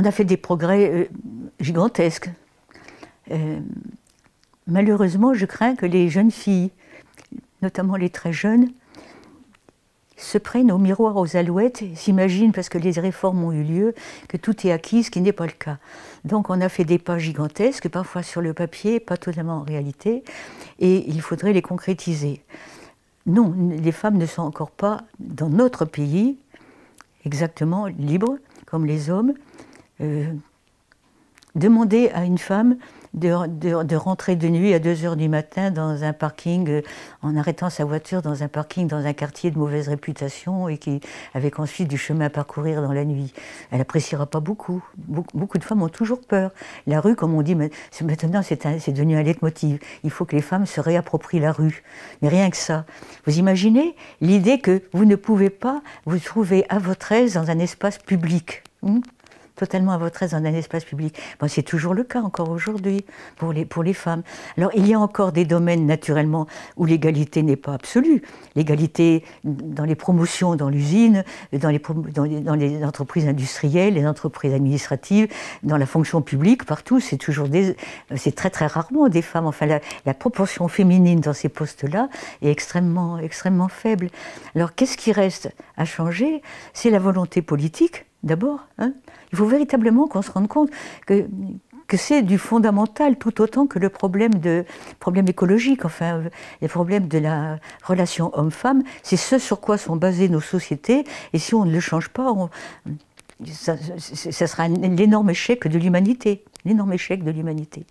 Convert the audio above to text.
On a fait des progrès gigantesques. Malheureusement, je crains que les jeunes filles, notamment les très jeunes, se prennent au miroir aux alouettes, s'imaginent, parce que les réformes ont eu lieu, que tout est acquis, ce qui n'est pas le cas. Donc on a fait des pas gigantesques, parfois sur le papier, pas totalement en réalité, et il faudrait les concrétiser. Non, les femmes ne sont encore pas, dans notre pays, exactement libres, comme les hommes. Demander à une femme de rentrer de nuit à 2 h du matin dans un parking, en arrêtant sa voiture dans un parking, dans un quartier de mauvaise réputation et avec ensuite du chemin à parcourir dans la nuit. Elle n'appréciera pas beaucoup. Beaucoup de femmes ont toujours peur. La rue, comme on dit, maintenant c'est devenu un leitmotiv. Il faut que les femmes se réapproprient la rue. Mais rien que ça. Vous imaginez l'idée que vous ne pouvez pas vous trouver à votre aise dans un espace public, totalement à votre aise dans un espace public. Bon, c'est toujours le cas encore aujourd'hui pour les femmes. Alors il y a encore des domaines naturellement où l'égalité n'est pas absolue. L'égalité dans les promotions dans l'usine, dans les entreprises industrielles, les entreprises administratives, dans la fonction publique, partout, c'est très très rarement des femmes. Enfin, la proportion féminine dans ces postes-là est extrêmement faible. Alors qu'est-ce qui reste à changer? C'est la volonté politique. D'abord, il faut véritablement qu'on se rende compte que c'est du fondamental tout autant que le problème écologique, enfin, les problèmes de la relation homme-femme, c'est ce sur quoi sont basées nos sociétés, et si on ne le change pas, ça sera l'énorme échec de l'humanité, l'énorme échec de l'humanité.